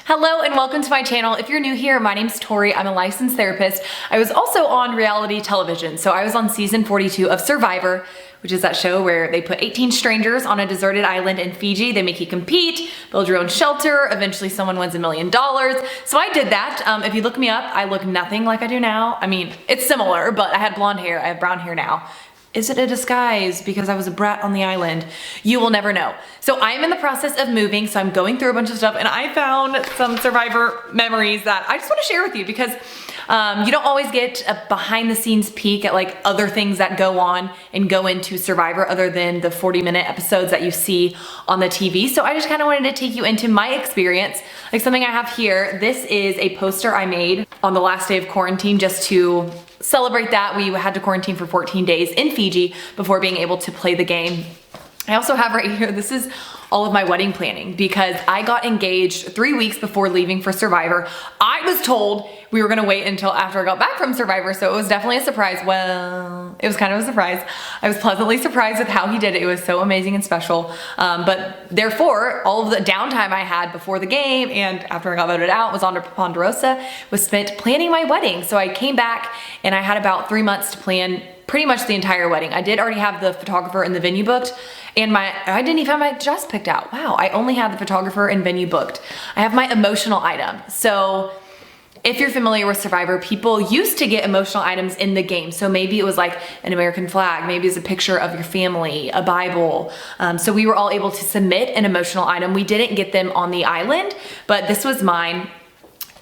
Hello and welcome to my channel. If you're new here, my name's Tori. I'm a licensed therapist. I was also on reality television. So I was on season 42 of Survivor, which is that show where they put 18 strangers on a deserted island in Fiji. They make you compete, build your own shelter. Eventually someone wins $1 million. So I did that. If you look me up, I look nothing like I do now. I mean, it's similar, but I had blonde hair. I have brown hair now. Is it a disguise because I was a brat on the island? You will never know. So I'm in the process of moving, so I'm going through a bunch of stuff, and I found some Survivor memories that I just want to share with you because you don't always get a behind the scenes peek at like other things that go on and go into Survivor other than the 40-minute episodes that you see on the TV. So I just kind of wanted to take you into my experience. Like something I have here, this is a poster I made on the last day of quarantine just to celebrate that. We had to quarantine for 14 days in Fiji before being able to play the game. I also have right here, this is all of my wedding planning because I got engaged 3 weeks before leaving for Survivor. I was told we were gonna wait until after I got back from Survivor, so it was definitely a surprise. Well, it was kind of a surprise. I was pleasantly surprised with how he did it. It was so amazing and special. But therefore, all of the downtime I had before the game and after I got voted out was on to Ponderosa, was spent planning my wedding. So I came back and I had about 3 months to plan pretty much the entire wedding. I did already have the photographer and the venue booked, and I didn't even have my dress picked out. Wow, I only had the photographer and venue booked. I have my emotional item. So if you're familiar with Survivor, people used to get emotional items in the game. So maybe it was like an American flag, maybe it's a picture of your family, a Bible. So we were all able to submit an emotional item. We didn't get them on the island, but this was mine.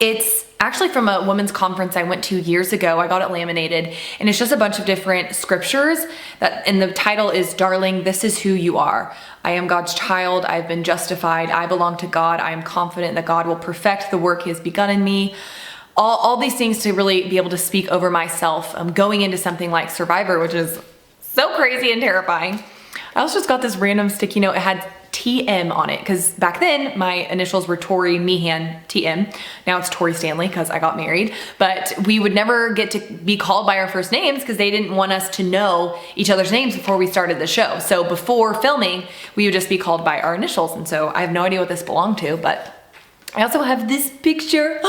It's actually from a women's conference I went to years ago. I got it laminated, and it's just a bunch of different scriptures and the title is, "Darling, this is who you are. I am God's child. I've been justified. I belong to God. I am confident that God will perfect the work he has begun in me." All these things to really be able to speak over myself going into something like Survivor, which is so crazy and terrifying. I also just got this random sticky note. It had TM on it because back then my initials were Tori Meehan TM. Now it's Tori Stanley because I got married, but we would never get to be called by our first names because they didn't want us to know each other's names before we started the show. So before filming, we would just be called by our initials. And so I have no idea what this belonged to, but I also have this picture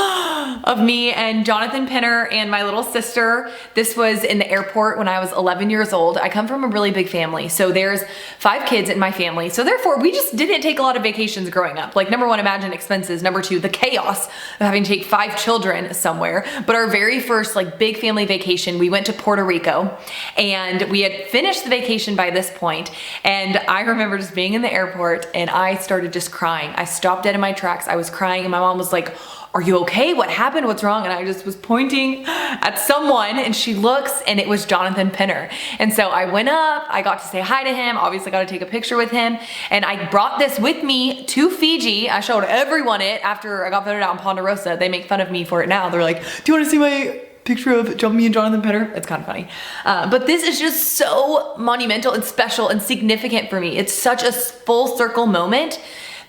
of me and Jonathan Penner and my little sister. This was in the airport when I was 11 years old. I come from a really big family. So there's 5 kids in my family. So therefore we just didn't take a lot of vacations growing up. Like number 1, imagine expenses. Number 2, the chaos of having to take 5 children somewhere. But our very first like big family vacation, we went to Puerto Rico and we had finished the vacation by this point. And I remember just being in the airport and I started just crying. I stopped dead in my tracks. I was crying. And my mom was like, "Are you okay? What happened? What's wrong?" And I just was pointing at someone and she looks and it was Jonathan Penner. And so I went up, I got to say hi to him, obviously got to take a picture with him. And I brought this with me to Fiji. I showed everyone it after I got voted out in Ponderosa. They make fun of me for it now. They're like, "Do you want to see my picture of me and Jonathan Penner?" It's kind of funny. But this is just so monumental and special and significant for me. It's such a full circle moment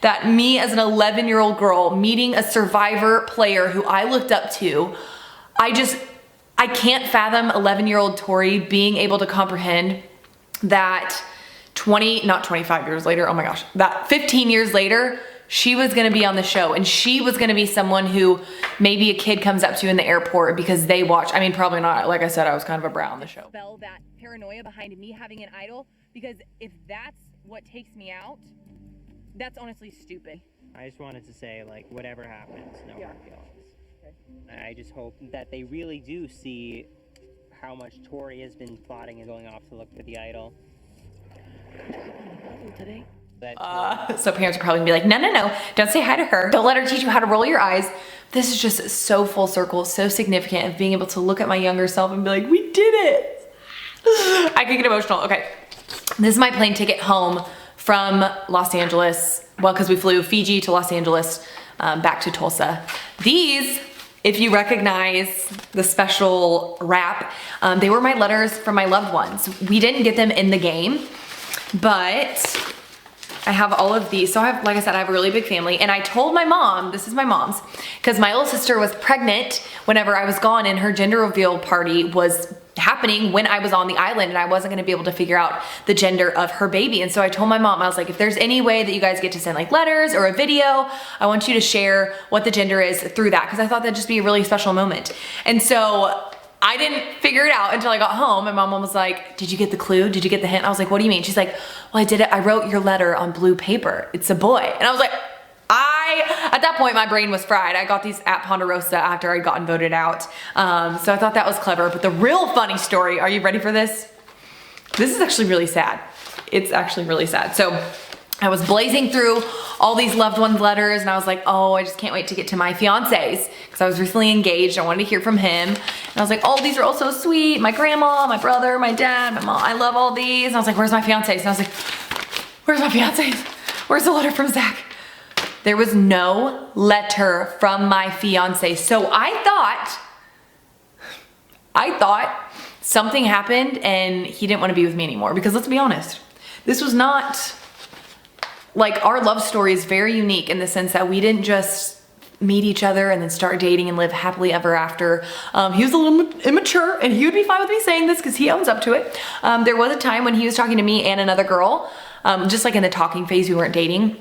that me as an 11-year-old girl meeting a Survivor player who I looked up to, I can't fathom 11-year-old Tori being able to comprehend that not 25 years later, oh my gosh, that 15 years later, she was gonna be on the show and she was gonna be someone who maybe a kid comes up to in the airport because they watch. I mean, probably not. Like I said, I was kind of a brat on the show. Felt that paranoia behind me having an idol, because if that's what takes me out, that's honestly stupid. I just wanted to say, like, whatever happens, no hard feelings. Okay. I just hope that they really do see how much Tori has been plotting and going off to look for the idol. Today. So parents are probably gonna be like, no, don't say hi to her. Don't let her teach you how to roll your eyes. This is just so full circle, so significant of being able to look at my younger self and be like, we did it. I could get emotional. Okay, this is my plane ticket home from Los Angeles. Well, because we flew Fiji to Los Angeles, back to Tulsa. These, if you recognize the special wrap, they were my letters from my loved ones. We didn't get them in the game, but I have all of these. So I have, like I said, I have a really big family, and I told my mom, this is my mom's, because my little sister was pregnant whenever I was gone, and her gender reveal party was happening when I was on the island, and I wasn't gonna be able to figure out the gender of her baby. And so I told my mom, I was like, if there's any way that you guys get to send like letters or a video, I want you to share what the gender is through that, because I thought that'd just be a really special moment. And so I didn't figure it out until I got home. And my mom was like, did you get the clue? Did you get the hint? I was like, what do you mean? She's like, well, I did it. I wrote your letter on blue paper. It's a boy. And I was like, at that point, my brain was fried. I got these at Ponderosa after I'd gotten voted out. So I thought that was clever. But the real funny story, are you ready for this? This is actually really sad. It's actually really sad. So I was blazing through all these loved ones' letters, and I was like, oh, I just can't wait to get to my fiance's, because I was recently engaged. I wanted to hear from him. And I was like, oh, these are all so sweet. My grandma, my brother, my dad, my mom. I love all these. And I was like, where's my fiance's? And I was like, where's my fiance's? Where's the letter from Zach? There was no letter from my fiance. So I thought something happened and he didn't want to be with me anymore, because let's be honest, this was not, like, our love story is very unique in the sense that we didn't just meet each other and then start dating and live happily ever after. He was a little immature, and he would be fine with me saying this because he owns up to it. There was a time when he was talking to me and another girl, just like in the talking phase, we weren't dating,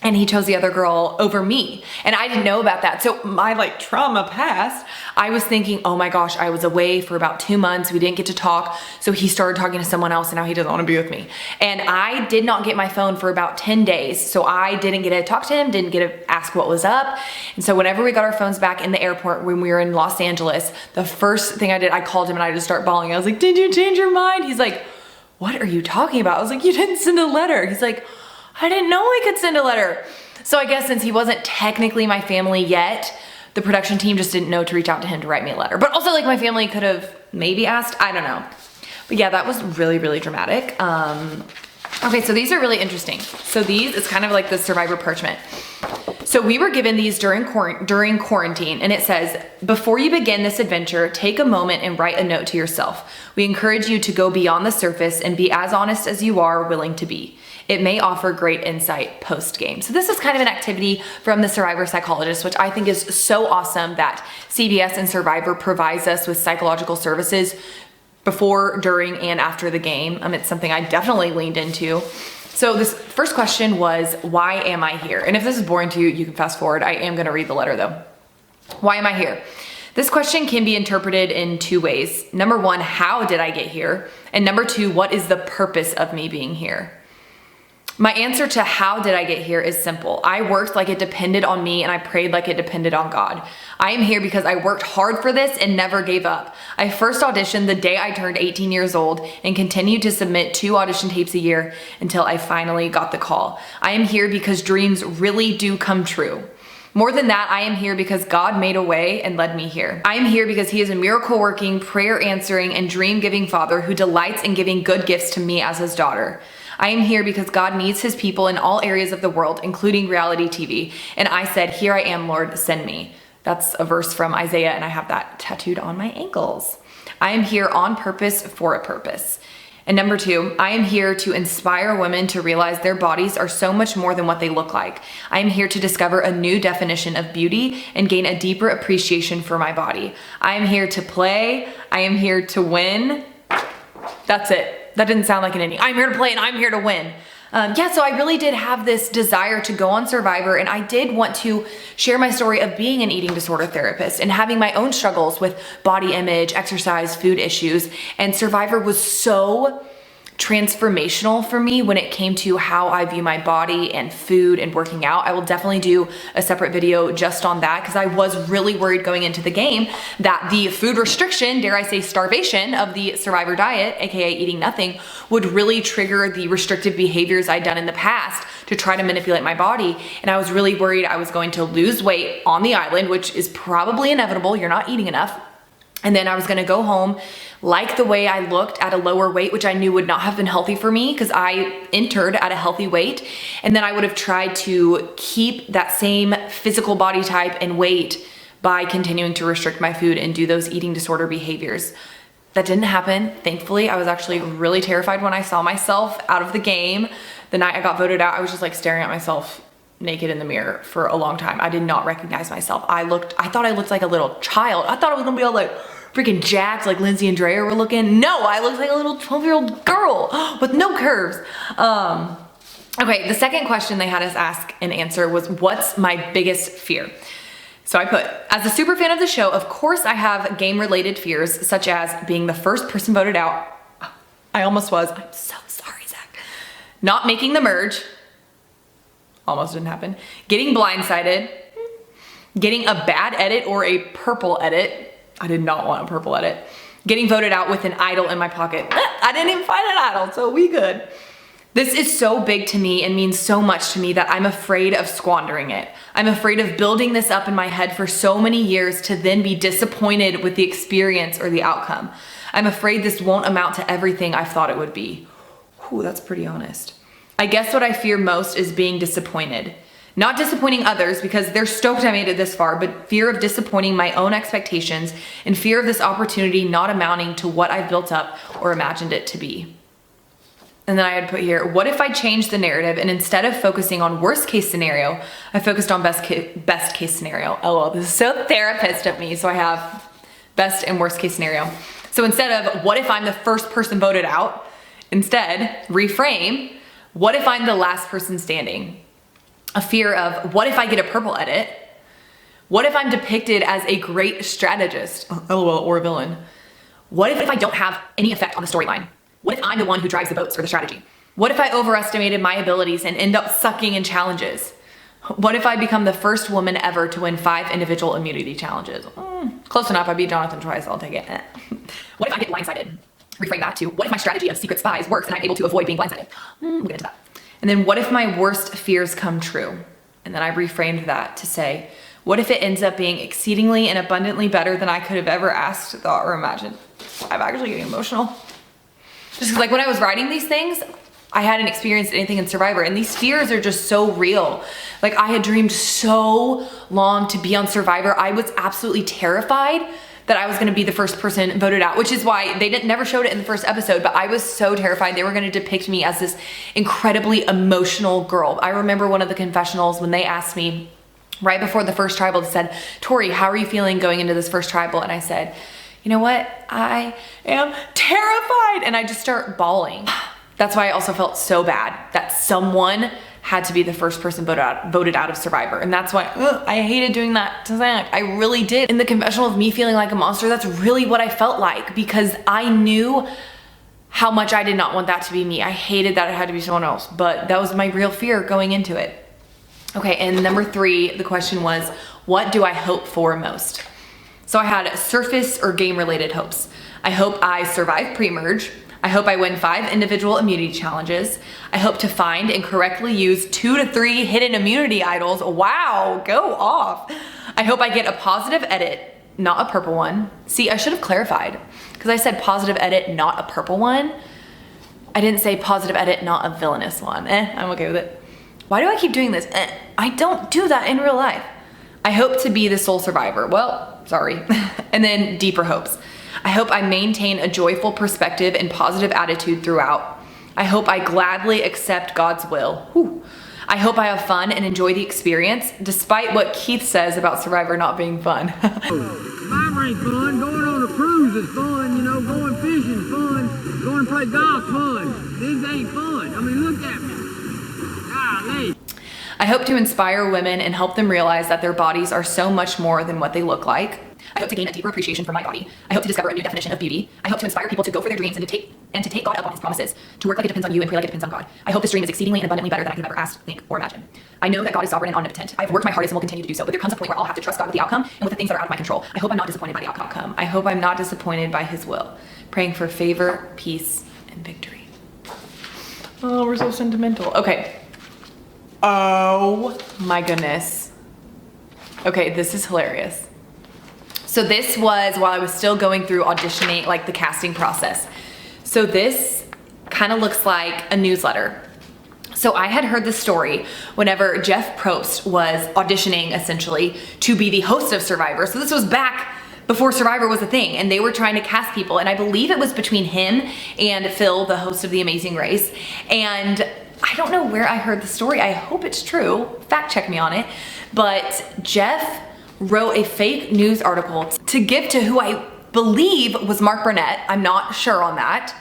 and he chose the other girl over me. And I didn't know about that. So my like trauma past, I was thinking, oh my gosh, I was away for about 2 months. We didn't get to talk. So he started talking to someone else, and now he doesn't want to be with me. And I did not get my phone for about 10 days. So I didn't get to talk to him, didn't get to ask what was up. And so whenever we got our phones back in the airport when we were in Los Angeles, the first thing I did, I called him and I just started bawling. I was like, did you change your mind? He's like, what are you talking about? I was like, you didn't send a letter. He's like, I didn't know I could send a letter. So I guess since he wasn't technically my family yet, the production team just didn't know to reach out to him to write me a letter. But also, like, my family could have maybe asked, I don't know. But yeah, that was really, really dramatic. Okay, so these are really interesting. So these is kind of like the Survivor parchment. So we were given these during quarantine, and it says, before you begin this adventure, take a moment and write a note to yourself. We encourage you to go beyond the surface and be as honest as you are willing to be. It may offer great insight post-game. So this is kind of an activity from the Survivor psychologist, which I think is so awesome that CBS and Survivor provides us with psychological services before, during, and after the game. It's something I definitely leaned into. So this first question was, why am I here? And if this is boring to you, you can fast forward. I am gonna read the letter though. Why am I here? This question can be interpreted in 2 ways. Number 1, how did I get here? And number 2, what is the purpose of me being here? My answer to how did I get here is simple. I worked like it depended on me, and I prayed like it depended on God. I am here because I worked hard for this and never gave up. I first auditioned the day I turned 18 years old and continued to submit 2 audition tapes a year until I finally got the call. I am here because dreams really do come true. More than that, I am here because God made a way and led me here. I am here because he is a miracle working, prayer answering, and dream giving father who delights in giving good gifts to me as his daughter. I am here because God needs his people in all areas of the world, including reality TV. And I said, here I am, Lord, send me. That's a verse from Isaiah, and I have that tattooed on my ankles. I am here on purpose for a purpose. And number 2, I am here to inspire women to realize their bodies are so much more than what they look like. I am here to discover a new definition of beauty and gain a deeper appreciation for my body. I am here to play. I am here to win. That's it. That didn't sound like an ending. I'm here to play and I'm here to win. Yeah, so I really did have this desire to go on Survivor, and I did want to share my story of being an eating disorder therapist and having my own struggles with body image, exercise, food issues. And Survivor was so transformational for me when it came to how I view my body and food and working out. I will definitely do a separate video just on that, because I was really worried going into the game that the food restriction, dare I say starvation, of the Survivor diet, aka eating nothing, would really trigger the restrictive behaviors I'd done in the past to try to manipulate my body. And I was really worried I was going to lose weight on the island, which is probably inevitable. You're not eating enough. And then I was gonna go home like the way I looked at a lower weight, which I knew would not have been healthy for me because I entered at a healthy weight. And then I would have tried to keep that same physical body type and weight by continuing to restrict my food and do those eating disorder behaviors. That didn't happen. Thankfully, I was actually really terrified when I saw myself out of the game. The night I got voted out, I was just like staring at myself naked in the mirror for a long time. I did not recognize myself. I thought I looked like a little child. I thought I was gonna be all like freaking jacked like Lindsay and Drea were looking. No, I looked like a little 12-year-old girl with no curves. Okay, the second question they had us ask and answer was, what's my biggest fear? So I put, as a super fan of the show, of course I have game-related fears, such as being the first person voted out. I almost was. I'm so sorry, Zach. Not making the merge. Almost didn't happen. Getting blindsided. Getting a bad edit or a purple edit. I did not want a purple edit. Getting voted out with an idol in my pocket. I didn't even find an idol, so we good. This is so big to me and means so much to me that I'm afraid of squandering it. I'm afraid of building this up in my head for so many years to then be disappointed with the experience or the outcome. I'm afraid this won't amount to everything I thought it would be. Whew, that's pretty honest. I guess what I fear most is being disappointed. Not disappointing others because they're stoked I made it this far, but fear of disappointing my own expectations and fear of this opportunity not amounting to what I've built up or imagined it to be. And then I had put here, what if I changed the narrative and instead of focusing on worst case scenario, I focused on best case scenario. Oh, well, this is so therapist of me. So I have best and worst case scenario. So instead of what if I'm the first person voted out, instead reframe, what if I'm the last person standing? A fear of what if I get a purple edit? What if I'm depicted as a great strategist, LOL, or a villain? What if I don't have any effect on the storyline? What if I'm the one who drives the boats for the strategy? What if I overestimated my abilities and end up sucking in challenges? What if I become the first woman ever to win 5 individual immunity challenges? Close enough, I beat Jonathan twice, I'll take it. What if I get blindsided? Reframe that to, what if my strategy of secret spies works and I'm able to avoid being blindsided? We'll get into that. And then what if my worst fears come true? And then I reframed that to say, what if it ends up being exceedingly and abundantly better than I could have ever asked, thought, or imagined? I'm actually getting emotional. Just because like when I was writing these things, I hadn't experienced anything in Survivor and these fears are just so real. Like I had dreamed so long to be on Survivor. I was absolutely terrified that I was gonna be the first person voted out, which is why they never showed it in the first episode, but I was so terrified they were gonna depict me as this incredibly emotional girl. I remember one of the confessionals when they asked me right before the first tribal, they said, Tori, how are you feeling going into this first tribal? And I said, you know what? I am terrified. And I just start bawling. That's why I also felt so bad that someone had to be the first person voted out of Survivor. And that's why I hated doing that to Zach. I really did. In the confessional of me feeling like a monster, that's really what I felt like because I knew how much I did not want that to be me. I hated that it had to be someone else, but that was my real fear going into it. Okay, and number 3, the question was, what do I hope for most? So I had surface or game related hopes. I hope I survive pre-merge. I hope I win 5 individual immunity challenges. I hope to find and correctly use 2 to 3 hidden immunity idols. Wow, go off. I hope I get a positive edit, not a purple one. See, I should have clarified because I said positive edit, not a purple one. I didn't say positive edit, not a villainous one. I'm okay with it. Why do I keep doing this? I don't do that in real life. I hope to be the sole survivor. Well, sorry. And then deeper hopes. I hope I maintain a joyful perspective and positive attitude throughout. I hope I gladly accept God's will. Whew. I hope I have fun and enjoy the experience, despite what Keith says about Survivor not being fun. Survivor ain't fun. Going on a cruise is fun. You know, going fishing is fun. Going to play golf fun. These ain't fun. I mean, look at me. Golly. I hope to inspire women and help them realize that their bodies are so much more than what they look like. I hope to gain a deeper appreciation for my body. I hope to discover a new definition of beauty. I hope to inspire people to go for their dreams and to take God up on his promises, to work like it depends on you and pray like it depends on God. I hope this dream is exceedingly and abundantly better than I could have ever ask, think, or imagine. I know that God is sovereign and omnipotent. I've worked my hardest and will continue to do so, but there comes a point where I'll have to trust God with the outcome and with the things that are out of my control. I hope I'm not disappointed by the outcome. I hope I'm not disappointed by his will. Praying for favor, peace, and victory. Oh, we're so sentimental. Okay. Oh my goodness. Okay, this is hilarious. So this was while I was still going through auditioning, like the casting process. So this kind of looks like a newsletter. So I had heard the story whenever Jeff Probst was auditioning essentially to be the host of Survivor. So this was back before Survivor was a thing and they were trying to cast people. And I believe it was between him and Phil, the host of The Amazing Race. And I don't know where I heard the story. I hope it's true. Fact check me on it. But Jeff wrote a fake news article to give to who I believe was Mark Burnett. I'm not sure on that.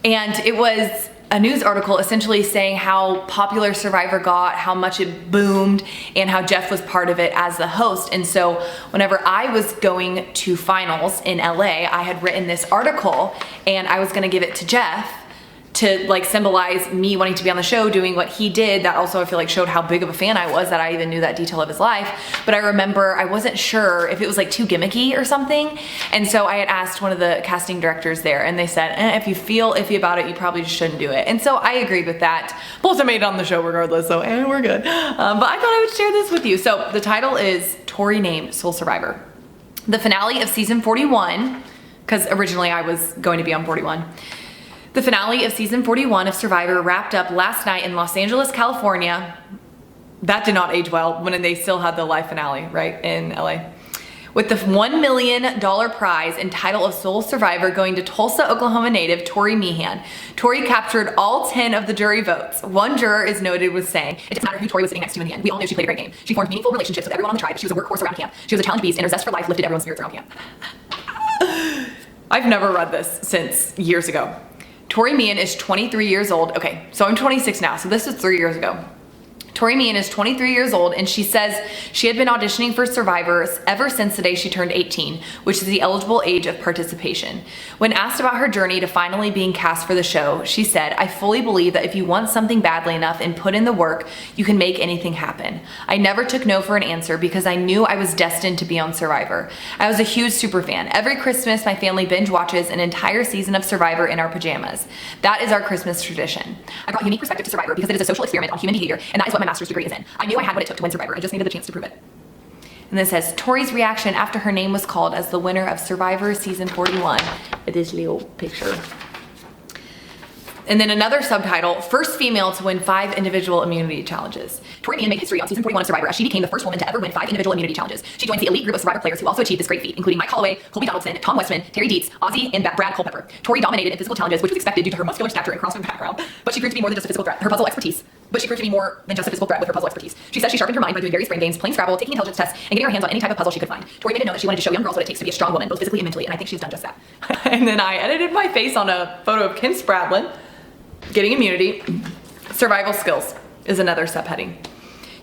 And it was a news article essentially saying how popular Survivor got, how much it boomed, and how Jeff was part of it as the host. And so whenever I was going to finals in LA, I had written this article and I was gonna give it to Jeff to like symbolize me wanting to be on the show, doing what he did. That also I feel like showed how big of a fan I was, that I even knew that detail of his life. But I remember I wasn't sure if it was like too gimmicky or something. And so I had asked one of the casting directors there and they said, if you feel iffy about it, you probably just shouldn't do it. And so I agreed with that. Plus I made it on the show regardless, so we're good. But I thought I would share this with you. So the title is Tori Named Sole Survivor. The finale of season 41, because originally I was going to be on 41. The finale of season 41 of Survivor wrapped up last night in Los Angeles, California. That did not age well when they still had the live finale, right, in LA. With the $1 million prize and title of Sole Survivor going to Tulsa, Oklahoma native Tori Meehan. Tori captured all 10 of the jury votes. One juror is noted with saying, "It doesn't matter who Tori was sitting next to in the end. We all knew she played a great game. She formed meaningful relationships with everyone on the tribe. She was a workhorse around camp. She was a challenge beast, and her zest for life lifted everyone's spirits around camp." I've never read this since years ago. Tori Meehan is 23 years old. Okay, so I'm 26 now, so this is 3 years ago. Tori Meehan is 23 years old and she says she had been auditioning for Survivor ever since the day she turned 18, which is the eligible age of participation. When asked about her journey to finally being cast for the show, she said, "I fully believe that if you want something badly enough and put in the work, you can make anything happen. I never took no for an answer because I knew I was destined to be on Survivor. I was a huge super fan. Every Christmas, my family binge watches an entire season of Survivor in our pajamas. That is our Christmas tradition. I brought unique perspective to Survivor because it is a social experiment on human behavior, and that is what my master's degree is in. I knew I had what it took to win Survivor. I just needed the chance to prove it." And then it says, Tori's reaction after her name was called as the winner of Survivor season 41. This little picture. And then another subtitle, first female to win 5 individual immunity challenges. Tori Meehan made history on season 41 of Survivor as she became the first woman to ever win 5 individual immunity challenges. She joins the elite group of Survivor players who also achieved this great feat, including Mike Holloway, Colby Donaldson, Tom Westman, Terry Dietz, Ozzy, and Brad Culpepper. Tori dominated in physical challenges, which was expected due to her muscular stature and CrossFit background, but she proved to be more than just a physical threat. With her puzzle expertise. She says she sharpened her mind by doing various brain games, playing Scrabble, taking intelligence tests, and getting her hands on any type of puzzle she could find. Tori made it known that she wanted to show young girls what it takes to be a strong woman, both physically and mentally, and I think she's done just that. And then I edited my face on a photo of Kim Spradlin. Getting immunity. Survival skills is another subheading.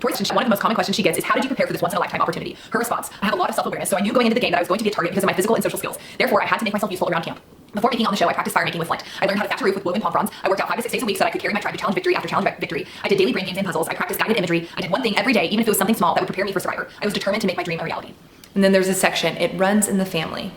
Tori's question, one of the most common questions she gets is, how did you prepare for this once-in-a-lifetime opportunity? Her response, I have a lot of self-awareness, so I knew going into the game that I was going to be a target because of my physical and social skills. Therefore, I had to make myself useful around camp. Before making on the show, I practiced fire making with flint. I learned how to thatch a roof with woven palm fronds. I worked out 5 to 6 days a week so that I could carry my tribe to challenge victory after challenge victory. I did daily brain games and puzzles. I practiced guided imagery. I did one thing every day, even if it was something small that would prepare me for Survivor. I was determined to make my dream a reality. And then there's a section, it runs in the family.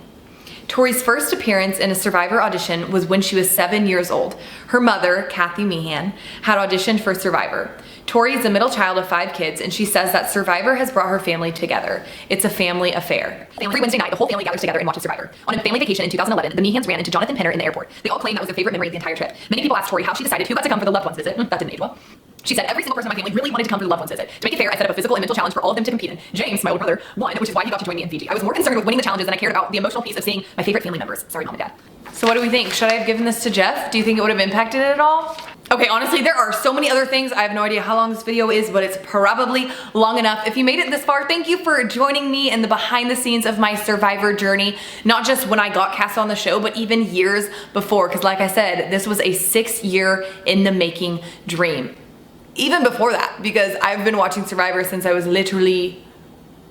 Tori's first appearance in a Survivor audition was when she was 7 years old. Her mother, Kathy Meehan, had auditioned for Survivor. Tori is the middle child of 5 kids, and she says that Survivor has brought her family together. It's a family affair. Every Wednesday night, the whole family gathers together and watches Survivor. On a family vacation in 2011, the Meehans ran into Jonathan Penner in the airport. They all claimed that was their favorite memory of the entire trip. Many people asked Tori how she decided who got to come for the loved ones visit. That didn't age well. She said every single person in my family really wanted to come for the loved ones visit. To make it fair, I set up a physical and mental challenge for all of them to compete in. James, my older brother, won, which is why he got to join me in Fiji. I was more concerned with winning the challenges than I cared about the emotional piece of seeing my favorite family members. Sorry, Mom and Dad. So what do we think? Should I have given this to Jeff? Do you think it would have impacted it at all? Okay, honestly, there are so many other things. I have no idea how long this video is, but it's probably long enough. If you made it this far, thank you for joining me in the behind the scenes of my Survivor journey. Not just when I got cast on the show, but even years before. Because like I said, this was a 6-year in the making dream. Even before that, because I've been watching Survivor since I was literally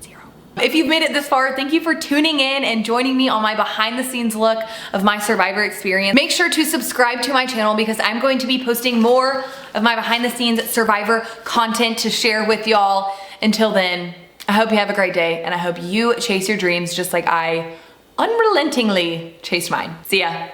0. If you've made it this far, thank you for tuning in and joining me on my behind the scenes look of my Survivor experience. Make sure to subscribe to my channel because I'm going to be posting more of my behind the scenes Survivor content to share with y'all. Until then, I hope you have a great day and I hope you chase your dreams just like I unrelentingly chased mine. See ya.